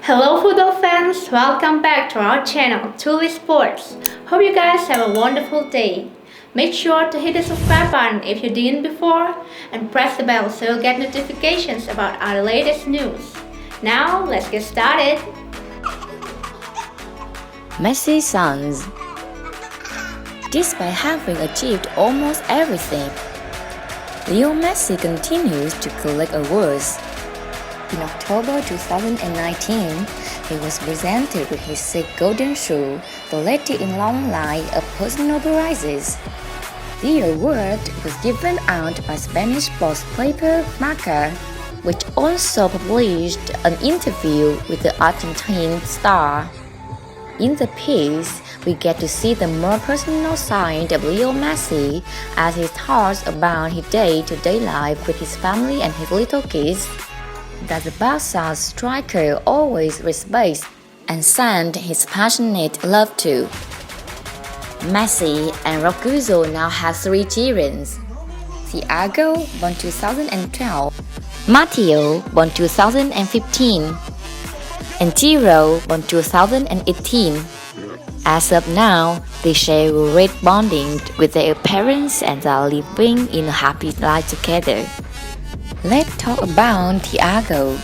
Hello football fans, welcome back to our channel TuLi Sports. Hope you guys have a wonderful day. Make sure to hit the subscribe button if you didn't before and press the bell so you'll get notifications about our latest news. Now let's get started. Messi's sons. Despite having achieved almost everything, Lionel Messi continues to collect awards. In October 2019, he was presented with his sixth Golden Shoe, the latest in long line of personal prizes. The award was given out by Spanish sports paper Marca, which also published an interview with the Argentine star. In the piece, we get to see the more personal side of Lionel Messi as he talks about his day-to-day life with his family and his little kids, that the Barca striker always respects and sent his passionate love to. Messi and Rocuzzo now have 3 children. Thiago, born 2012, Matteo, born 2015, and Tiro, born 2018. As of now, they share a great bonding with their parents and are living in a happy life together. Let's talk about Thiago.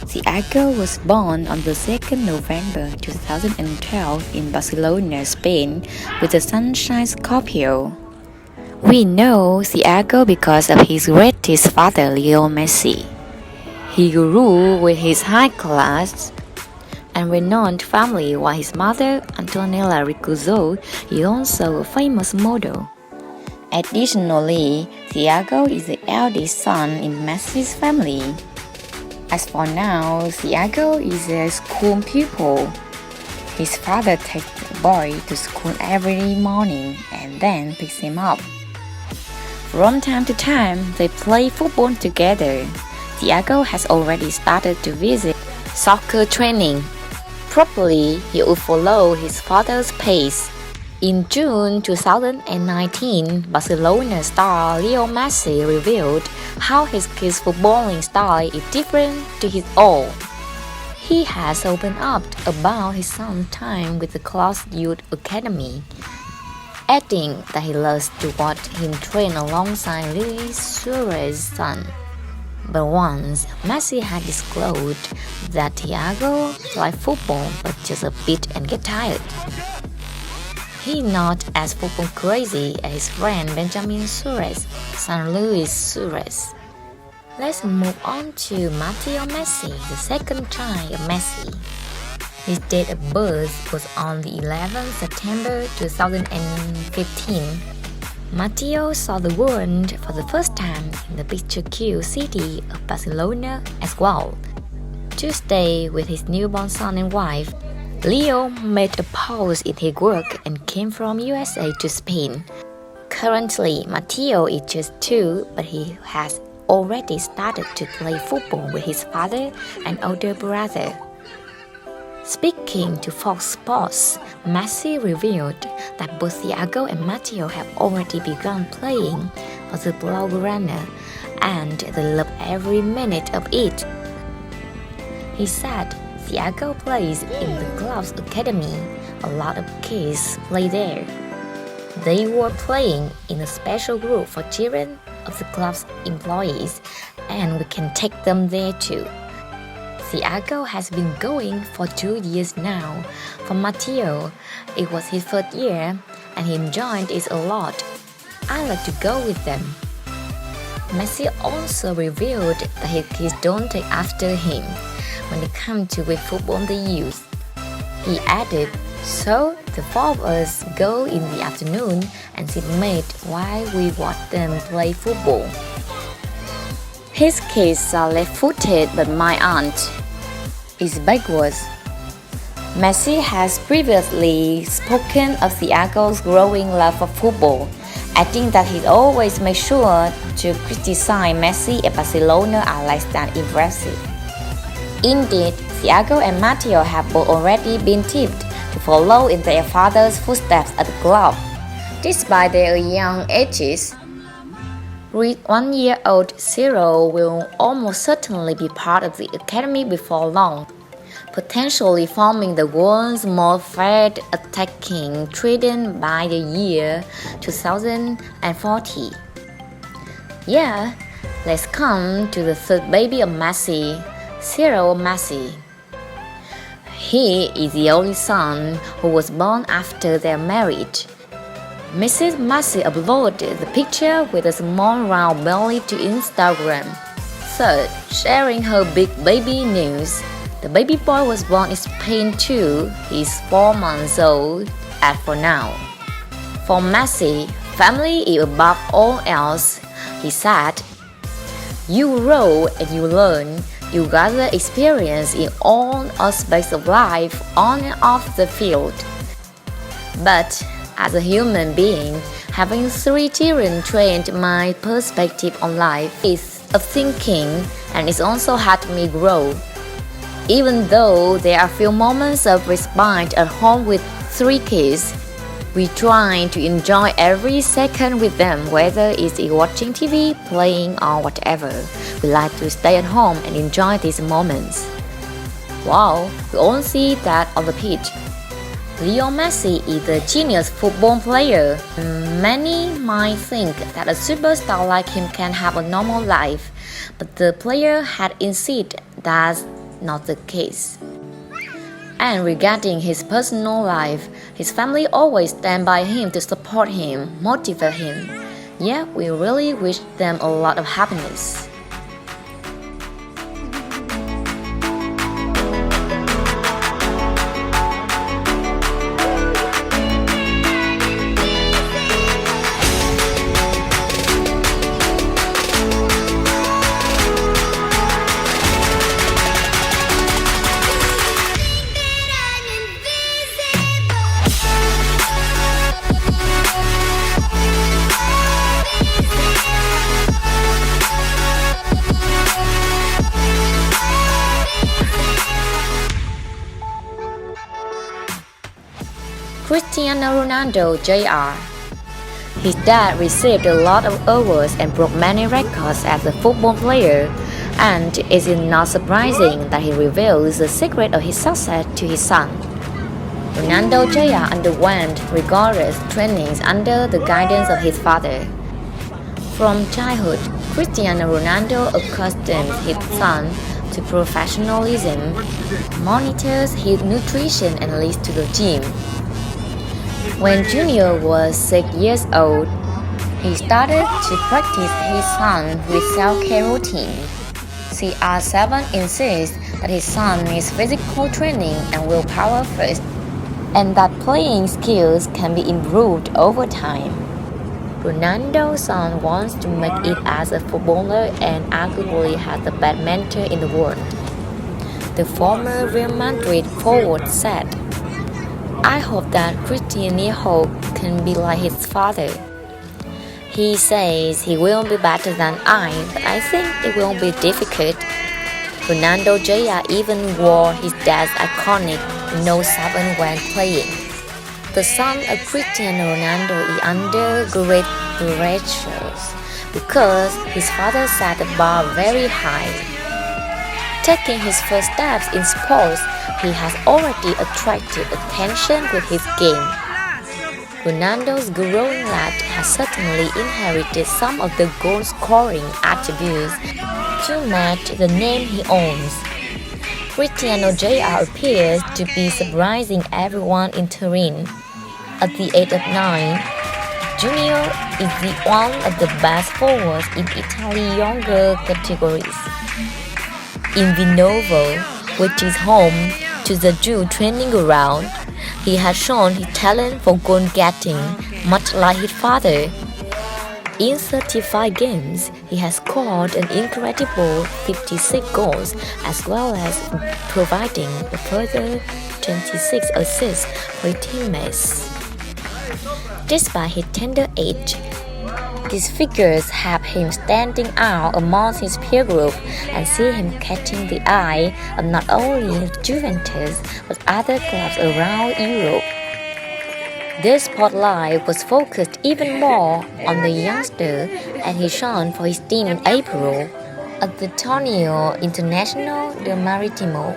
Thiago was born on the 2nd November 2012 in Barcelona, Spain, with a sunshine Scorpio. We know Thiago because of his greatest father, Lionel Messi. He grew with his high-class and renowned family, while his mother, Antonella Ricuzzo, is also a famous model. Additionally, Thiago is the eldest son in Messi's family. As for now, Thiago is a school pupil. His father takes the boy to school every morning and then picks him up. From time to time, they play football together. Thiago has already started to visit soccer training. Probably he will follow his father's pace. In June 2019, Barcelona star Lionel Messi revealed how his kid's footballing style is different to his own. He has opened up about his son's time with the club's youth academy, adding that he loves to watch him train alongside Luis Suarez's son. But once, Messi had disclosed that Thiago likes football but just a bit and get tired. He's not as football crazy as his friend Benjamin Suarez, son Luis Suarez. Let's move on to Matteo Messi, the second child of Messi. His date of birth was on the 11th September 2015. Matteo saw the world for the first time in the picturesque city of Barcelona as well. To stay with his newborn son and wife, Leo made a pause in his work and came from USA to Spain. Currently, Matteo is just 2, but he has already started to play football with his father and older brother. Speaking to Fox Sports, Messi revealed that both Thiago and Matteo have already begun playing for the Blaugrana and they love every minute of it. He said, Thiago plays in the club's academy. A lot of kids play there. They were playing in a special group for children of the club's employees, and we can take them there too. Thiago has been going for 2 years now. For Matteo, it was his first year, and he enjoyed it a lot. I like to go with them. Messi also revealed that his kids don't take after him when it comes to with football the youth. He added, so the 4 of us go in the afternoon and sit mate while we watch them play football. His kids are left-footed, but my aunt is backwards. Messi has previously spoken of Thiago's growing love for football, adding that he always makes sure to criticize Messi and Barcelona are less than impressive. Indeed, Thiago and Matteo have both already been tipped to follow in their father's footsteps at the club. Despite their young ages, 1-year-old Ciro will almost certainly be part of the academy before long. potentially forming the world's most feared attacking trident by the year 2040. Yeah, let's come to the third baby of Messi, Lionel Messi. He is the only son who was born after their marriage. Mrs. Messi uploaded the picture with a small round belly to Instagram. Third, sharing her big baby news. The baby boy was born in Spain too. He's 4 months old as for now. For Messi, family is above all else. He said, "You grow and you learn. You gather experience in all aspects of life on and off the field. But as a human being, having 3 children trained my perspective on life is of thinking, and it's also helped me grow. Even though there are few moments of respite at home with 3 kids, we try to enjoy every second with them, whether it's watching TV, playing, or whatever. We like to stay at home and enjoy these moments." Wow, we all see that on the pitch. Lionel Messi is a genius football player. Many might think that a superstar like him can have a normal life, but the player had insisted that's not the case. And regarding his personal life, his family always stand by him to support him, motivate him. Yeah, we really wish them a lot of happiness. Cristiano Ronaldo Jr. His dad received a lot of awards and broke many records as a football player, and it is not surprising that he reveals the secret of his success to his son. Ronaldo Jr. underwent rigorous trainings under the guidance of his father. From childhood, Cristiano Ronaldo accustoms his son to professionalism, monitors his nutrition, and leads to the gym. When Junior was 6 years old, he started to practice his son with self-care routine. CR7 insists that his son needs physical training and willpower first, and that playing skills can be improved over time. Ronaldo's son wants to make it as a footballer and arguably has the best mentor in the world. The former Real Madrid forward said, "I hope that Cristiano can be like his father. He says he will be better than I, but I think it will be difficult." Ronaldo Jr. even wore his dad's iconic No 7 when playing. The son of Cristiano Ronaldo is under great pressure because his father set the bar very high. Taking his first steps in sports, he has already attracted attention with his game. Ronaldo's growing lad has certainly inherited some of the goal-scoring attributes to match the name he owns. Cristiano Jr. appears to be surprising everyone in Turin. At the age of 9, Junior is one of the best forwards in Italy's younger categories. In Vinovo, which is home to the Jew training ground, he has shown his talent for goal-getting, much like his father. In 35 games, he has scored an incredible 56 goals, as well as providing a further 26 assists for his teammates. Despite his tender age, these figures have him standing out amongst his peer group and see him catching the eye of not only Juventus but other clubs around Europe. The spotlight was focused even more on the youngster as he shone for his team in April at the Torneo International del Maritimo.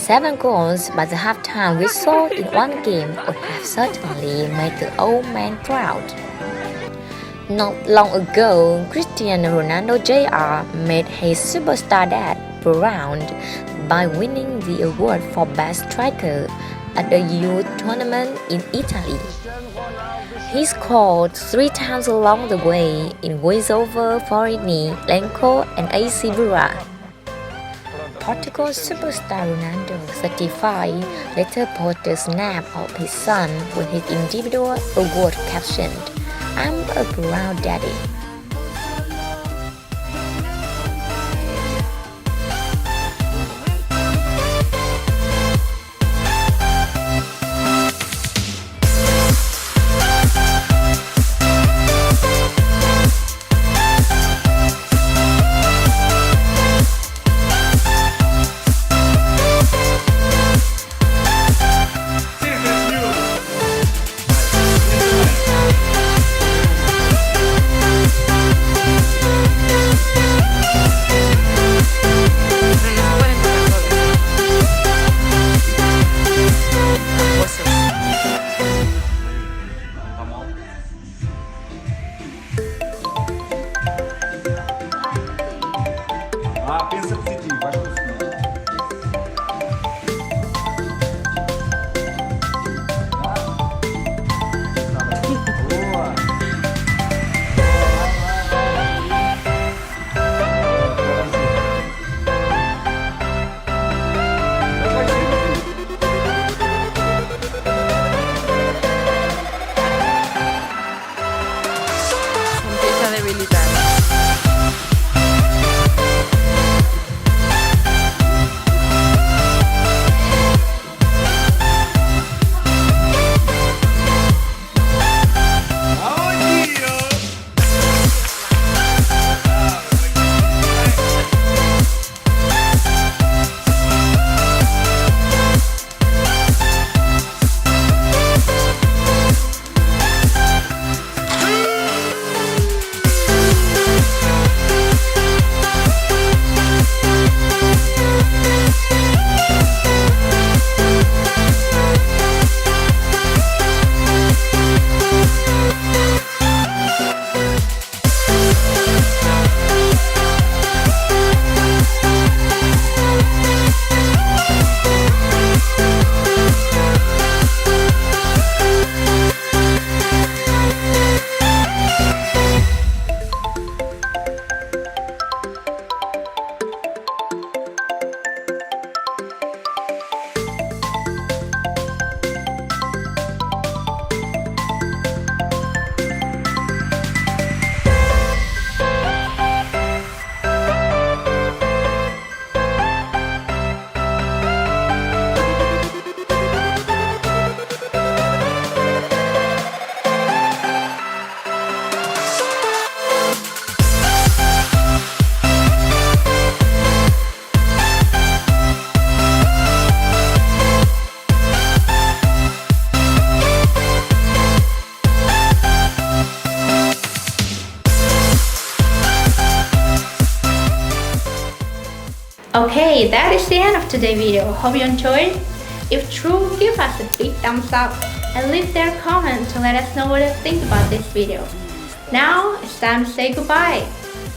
7 goals by the halftime whistle in one game would have certainly made the old man proud. Not long ago, Cristiano Ronaldo Jr. made his superstar dad proud by winning the award for Best Striker at the youth tournament in Italy. He scored 3 times along the way in wins over Forini, Lenko and AC Bura. Portugal superstar Ronaldo, 35, later posted a snap of his son with his individual award captioned, "I'm a proud daddy." Pensa positivo, vai conseguir. Boa! Empieza a debilitar. Okay, that is the end of today's video. Hope you enjoyed. If true, give us a big thumbs up and leave their comment to let us know what you think about this video. Now it's time to say goodbye.